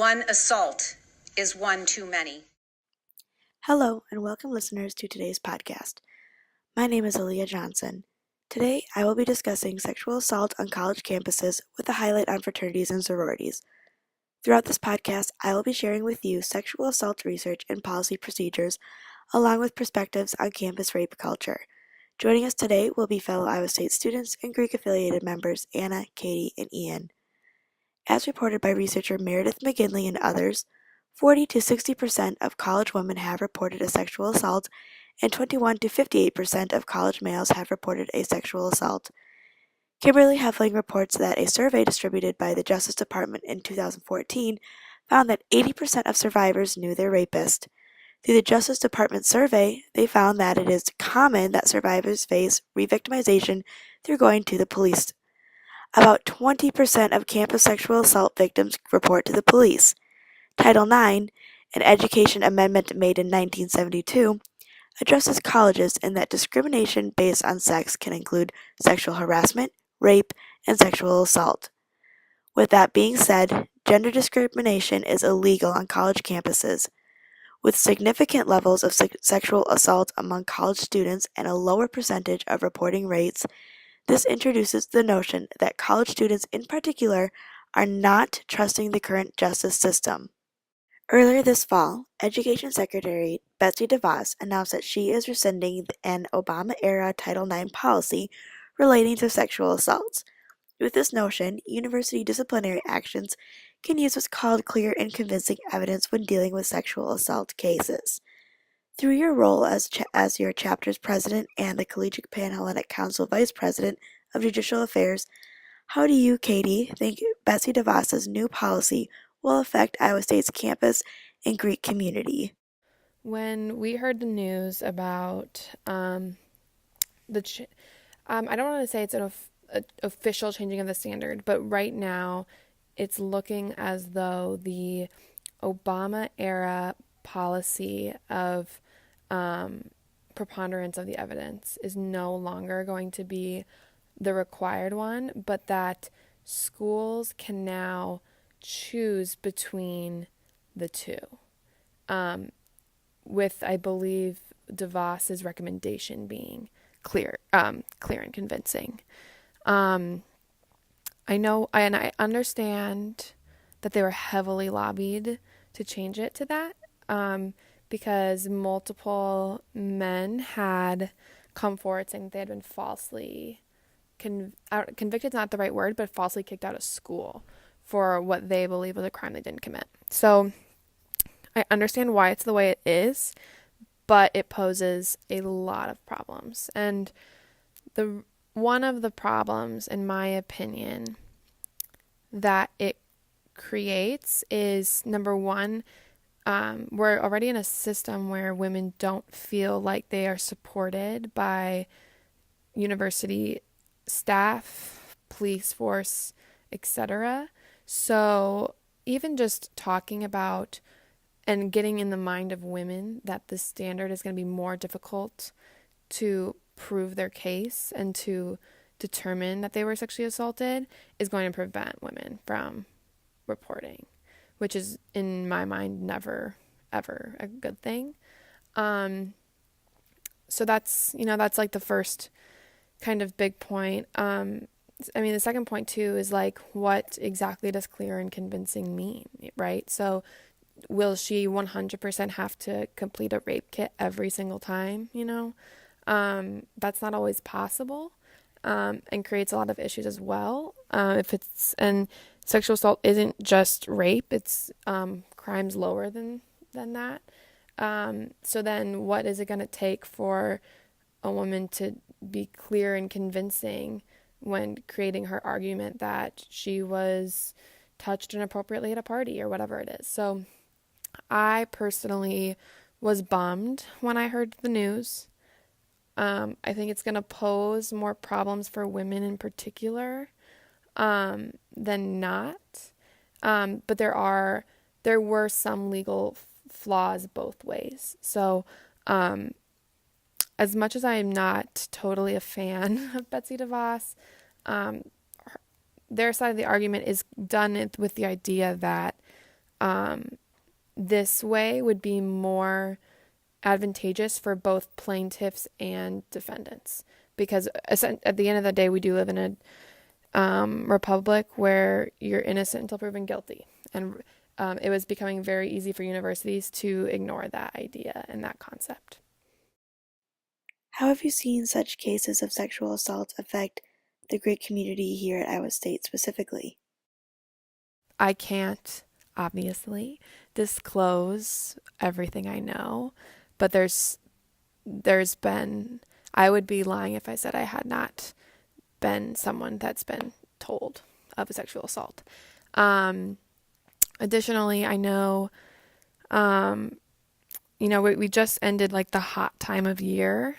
One assault is one too many. Hello, and welcome listeners to today's podcast. My name is Aaliyah Johnson. Today, I will be discussing sexual assault on college campuses with a highlight on fraternities and sororities. Throughout this podcast, I will be sharing with you sexual assault research and policy procedures, along with perspectives on campus rape culture. Joining us today will be fellow Iowa State students and Greek-affiliated members Anna, Katie, and Ian. As reported by researcher Meredith McGinley and others, 40 to 60% of college women have reported a sexual assault, and 21 to 58% of college males have reported a sexual assault. Kimberly Heffling reports that a survey distributed by the Justice Department in 2014 found that 80% of survivors knew their rapist. Through the Justice Department survey, they found that it is common that survivors face re-victimization through going to the police. About 20% of campus sexual assault victims report to the police. Title IX, an education amendment made in 1972, addresses colleges in that discrimination based on sex can include sexual harassment, rape, and sexual assault. With that being said, gender discrimination is illegal on college campuses. With significant levels of sexual assault among college students and a lower percentage of reporting rates, this introduces the notion that college students in particular are not trusting the current justice system. Earlier this fall, Education Secretary Betsy DeVos announced that she is rescinding an Obama-era Title IX policy relating to sexual assaults. With this notion, university disciplinary actions can use what's called clear and convincing evidence when dealing with sexual assault cases. Through your role as your chapter's president and the Collegiate Panhellenic Council vice president of Judicial Affairs, how do you, Katie, think Betsy DeVos's new policy will affect Iowa State's campus and Greek community? When we heard the news about I don't want to say it's an official changing of the standard, but right now it's looking as though the Obama era policy of preponderance of the evidence is no longer going to be the required one, but that schools can now choose between the two. With, I believe, DeVos's recommendation being clear and convincing. I know, and I understand that they were heavily lobbied to change it to that, because multiple men had come forward saying they had been falsely convicted is not the right word, but falsely kicked out of school for what they believe was a crime they didn't commit. So I understand why it's the way it is, but it poses a lot of problems. And one of the problems, in my opinion, that it creates is, number one, we're already in a system where women don't feel like they are supported by university staff, police force, etc. So even just talking about and getting in the mind of women that the standard is going to be more difficult to prove their case and to determine that they were sexually assaulted is going to prevent women from reporting, which is, in my mind, never, ever a good thing. So that's like the first kind of big point. The second point too is like, what exactly does clear and convincing mean, right? So will she 100% have to complete a rape kit every single time, That's not always possible, and creates a lot of issues as well. And sexual assault isn't just rape, it's crimes lower than that. So then what is it going to take for a woman to be clear and convincing when creating her argument that she was touched inappropriately at a party or whatever it is? So I personally was bummed when I heard the news. I think it's going to pose more problems for women in particular than not. But there were some legal flaws both ways. So as much as I am not totally a fan of Betsy DeVos, their side of the argument is done with the idea that this way would be more advantageous for both plaintiffs and defendants, because at the end of the day, we do live in a republic where you're innocent until proven guilty. And it was becoming very easy for universities to ignore that idea and that concept. How have you seen such cases of sexual assault affect the Greek community here at Iowa State specifically? I can't, obviously, disclose everything I know, but there's been, I would be lying if I said I had not been someone that's been told of a sexual assault. Additionally, I know, we just ended like the hot time of year,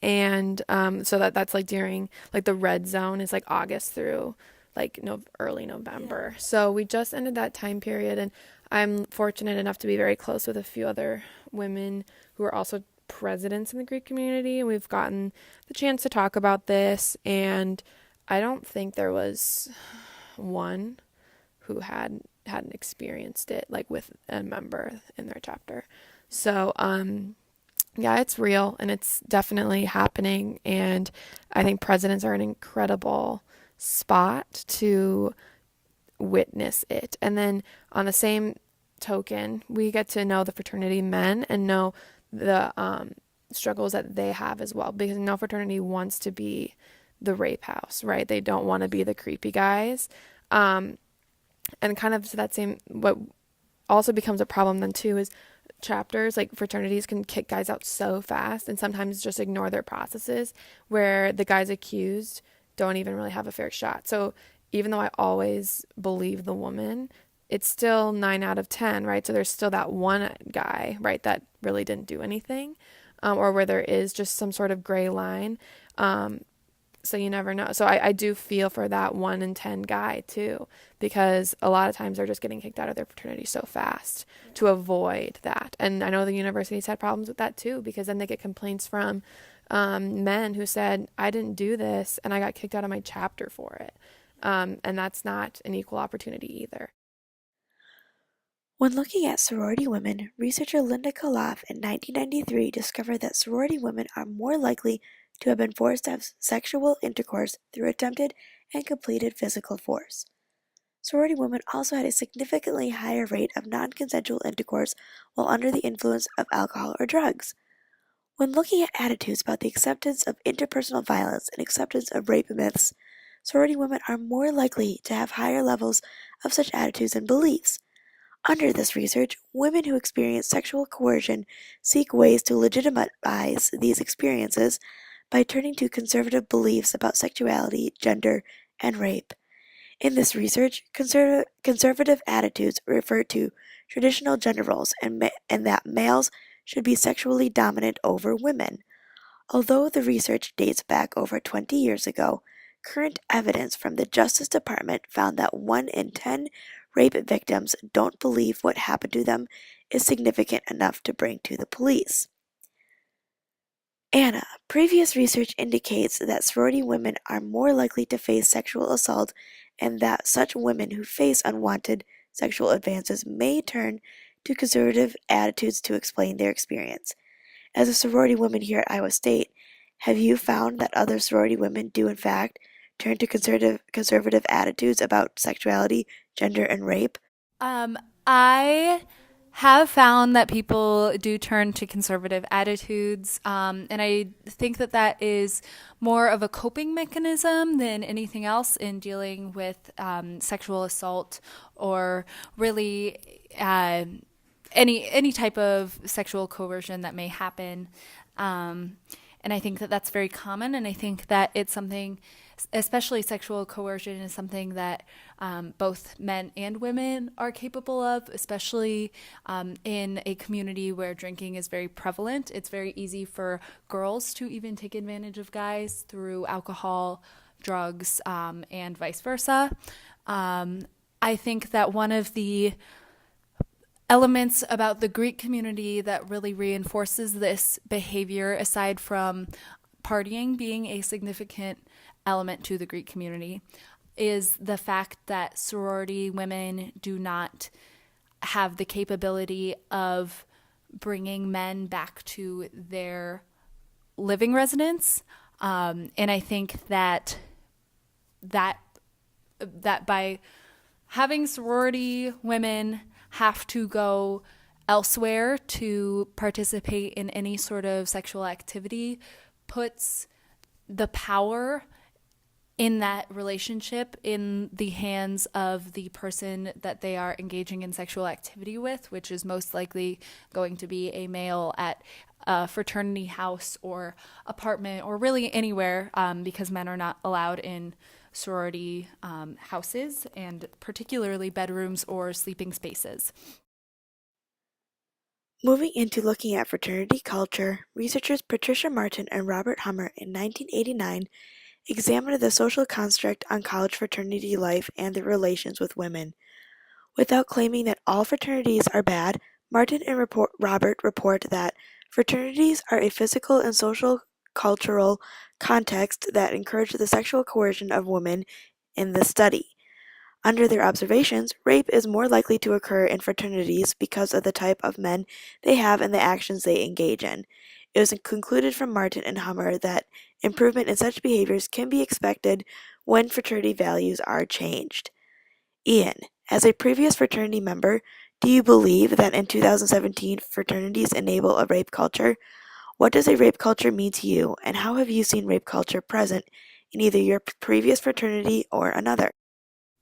and so that's like during like the red zone is like August through like early November. So we just ended that time period, and I'm fortunate enough to be very close with a few other women who are also presidents in the Greek community, and we've gotten the chance to talk about this, and I don't think there was one who hadn't experienced it like with a member in their chapter. So yeah, it's real and it's definitely happening, and I think presidents are an incredible spot to witness it. And then on the same token, we get to know the fraternity men and know the struggles that they have as well, because no fraternity wants to be the rape house, right? They don't want to be the creepy guys. And kind of to that same, what also becomes a problem then too is chapters, like fraternities, can kick guys out so fast and sometimes just ignore their processes, where the guys accused don't even really have a fair shot. So even though I always believe the woman, it's still 9 out of 10, right? So there's still that one guy, right, that really didn't do anything, or where there is just some sort of gray line. So you never know. So I do feel for that 1 in 10 guy too, because a lot of times they're just getting kicked out of their fraternity so fast to avoid that. And I know the universities had problems with that too, because then they get complaints from men who said, I didn't do this and I got kicked out of my chapter for it. And that's not an equal opportunity either. When looking at sorority women, researcher Linda Koloff in 1993 discovered that sorority women are more likely to have been forced to have sexual intercourse through attempted and completed physical force. Sorority women also had a significantly higher rate of non-consensual intercourse while under the influence of alcohol or drugs. When looking at attitudes about the acceptance of interpersonal violence and acceptance of rape myths, sorority women are more likely to have higher levels of such attitudes and beliefs. Under this research, women who experience sexual coercion seek ways to legitimize these experiences by turning to conservative beliefs about sexuality, gender, and rape. In this research, conservative attitudes refer to traditional gender roles and that males should be sexually dominant over women. Although the research dates back over 20 years ago, current evidence from the Justice Department found that 1 in 10 rape victims don't believe what happened to them is significant enough to bring to the police. Anna, previous research indicates that sorority women are more likely to face sexual assault, and that such women who face unwanted sexual advances may turn to conservative attitudes to explain their experience. As a sorority woman here at Iowa State, have you found that other sorority women do in fact turn to conservative attitudes about sexuality, gender, and rape? I have found that people do turn to conservative attitudes, and I think that is more of a coping mechanism than anything else in dealing with sexual assault or really any type of sexual coercion that may happen. And I think that that's very common, and I think that it's something, especially sexual coercion, is something that both men and women are capable of, especially in a community where drinking is very prevalent. It's very easy for girls to even take advantage of guys through alcohol, drugs, and vice versa. I think that one of the elements about the Greek community that really reinforces this behavior, aside from partying being a significant element to the Greek community, is the fact that sorority women do not have the capability of bringing men back to their living residence. And I think that by having sorority women have to go elsewhere to participate in any sort of sexual activity puts the power in that relationship in the hands of the person that they are engaging in sexual activity with, which is most likely going to be a male at a fraternity house or apartment or really anywhere, because men are not allowed in sorority houses, and particularly bedrooms or sleeping spaces. Moving into looking at fraternity culture, researchers Patricia Martin and Robert Hummer in 1989 examined the social construct on college fraternity life and their relations with women. Without claiming that all fraternities are bad, Martin and Robert report that fraternities are a physical and social cultural context that encourage the sexual coercion of women in the study. Under their observations, rape is more likely to occur in fraternities because of the type of men they have and the actions they engage in. It was concluded from Martin and Hummer that improvement in such behaviors can be expected when fraternity values are changed. Ian, as a previous fraternity member, do you believe that in 2017 fraternities enable a rape culture? What does a rape culture mean to you, and how have you seen rape culture present in either your previous fraternity or another?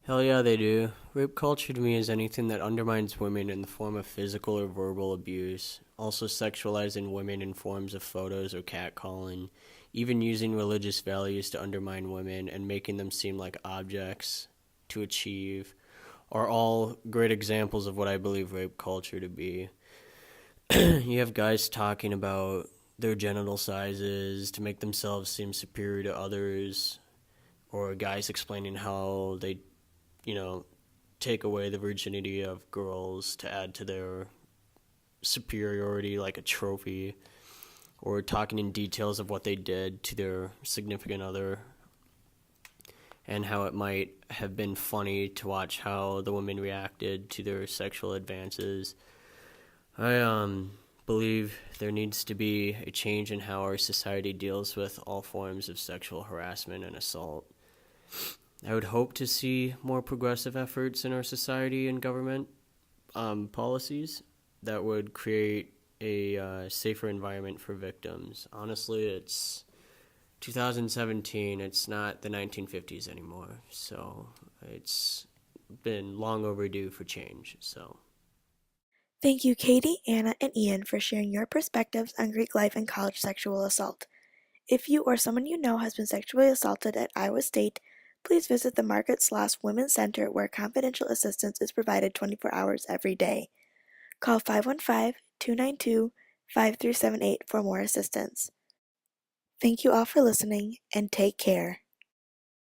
Hell yeah, they do. Rape culture to me is anything that undermines women in the form of physical or verbal abuse, also sexualizing women in forms of photos or catcalling, even using religious values to undermine women and making them seem like objects to achieve, are all great examples of what I believe rape culture to be. You have guys talking about their genital sizes to make themselves seem superior to others, or guys explaining how they take away the virginity of girls to add to their superiority like a trophy, or talking in details of what they did to their significant other and how it might have been funny to watch how the women reacted to their sexual advances. I believe there needs to be a change in how our society deals with all forms of sexual harassment and assault. I would hope to see more progressive efforts in our society and government policies that would create a safer environment for victims. Honestly, it's 2017. It's not the 1950s anymore. So it's been long overdue for change. So. Thank you, Katie, Anna, and Ian, for sharing your perspectives on Greek life and college sexual assault. If you or someone you know has been sexually assaulted at Iowa State, please visit the Margaret/Women's Center, where confidential assistance is provided 24 hours every day. Call 515-292-5378 for more assistance. Thank you all for listening, and take care.